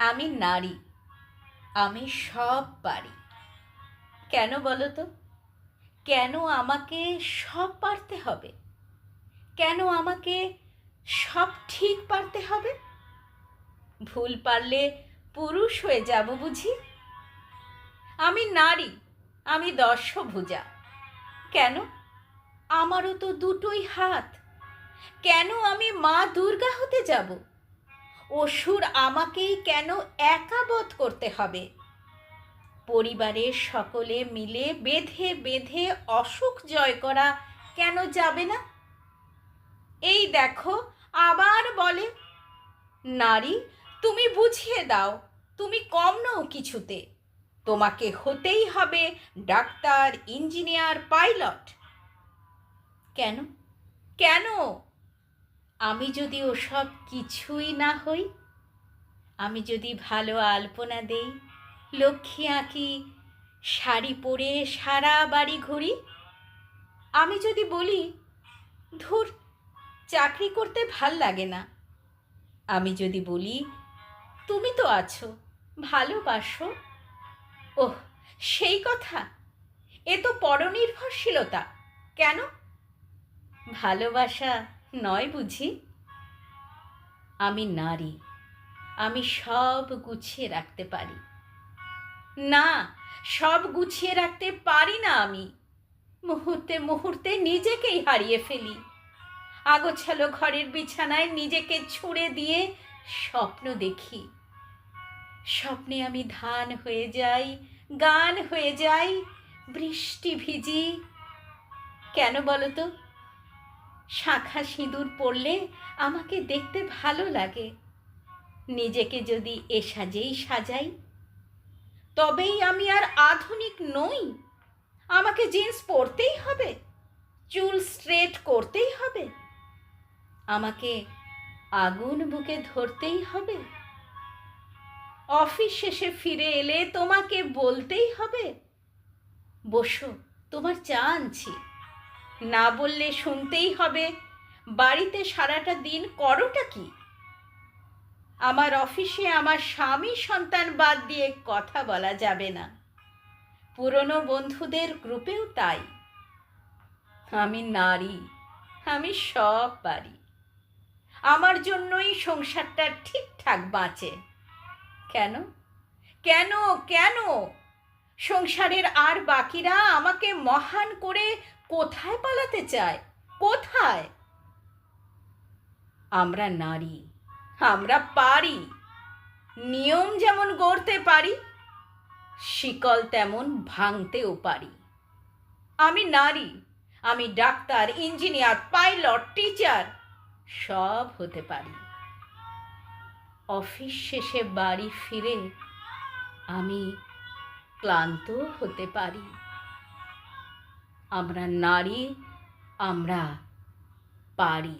আমি নারী, আমি সব পারি। কেন বলো তো? কেন আমাকে সব পারতে হবে? কেন আমাকে সব ঠিক পারতে হবে? ভুল পারলে পুরুষ হয়ে যাব বুঝি? আমি নারী, আমি দর্শভুজা। কেন? আমারও তো দুটোই হাত। কেন আমি মা দুর্গা হতে যাব? অসুর আমাকেই কেন একা বধ করতে হবে? পরিবারের সকলে মিলে বেঁধে বেঁধে অসুখ জয় করা কেন যাবে না? এই দেখো, আবার বলে, নারী তুমি বুঝিয়ে দাও, তুমি কম নও কিছুতে, তোমাকে হতেই হবে ডাক্তার, ইঞ্জিনিয়ার, পাইলট। কেন? কেন? আমি যদি ওসব কিছুই না হই, আমি যদি ভালো আলপনা দেই, লক্ষ্মী আঁকি, শাড়ি পরে সারা বাড়ি ঘুরি, আমি যদি বলি ধুর, চাকরি করতে ভাল লাগে না, আমি যদি বলি তুমি তো আছো, ভালোবাসো, ওহ সেই কথা, এ তো পরনির্ভরশীলতা। কেন? ভালোবাসা নয় বুঝি? আমি নারী, আমি সব গুছিয়ে রাখতে পারি। না, সব গুছিয়ে রাখতে পারি না আমি। মুহূর্তে মুহূর্তে নিজেকেই হারিয়ে ফেলি। আগোছালো ঘরের বিছানায় নিজেকে ছুঁড়ে দিয়ে স্বপ্ন দেখি। স্বপ্নে আমি ধান হয়ে যাই, গান হয়ে যাই, বৃষ্টি ভিজি। কেন বলো তো? শাঁখা সিঁদুর পরলে আমাকে দেখতে ভালো লাগে। নিজেকে যদি এ সাজেই সাজাই, তবেই আমি আর আধুনিক নই। আমাকে জিন্স পরতেই হবে, চুল স্ট্রেট করতেই হবে, আমাকে আগুন বুকে ধরতেই হবে, অফিস শেষে ফিরে এলে তোমাকে বলতেই হবে, বসো তোমার চা আনছি। না বললে শুনতেই হবে, বাড়িতে সারাটা দিন করোটা কি? আমার অফিসে আমার স্বামী সন্তান বাদ দিয়ে কথা বলা যাবে না। পুরনো বন্ধুদের গ্রুপেও তাই। আমি নারী, আমি সব পারি। আমার জন্যই সংসারটা ঠিকঠাক বাঁচে। কেন? কেন? কেন? সংসারের আর বাকিরা আমাকে মহান করে কোথায় পালাতে চায়? কোথায়? আমরা নারী, আমরা পারি। নিয়ম যেমন গড়তে পারি, শিকল তেমন ভাঙতেও পারি। আমি নারী, আমি ডাক্তার, ইঞ্জিনিয়ার, পাইলট, টিচার সব হতে পারি। অফিস শেষে বাড়ি ফিরে আমি ক্লান্ত হতে পারি। আমরা নারী, আমরা পারি।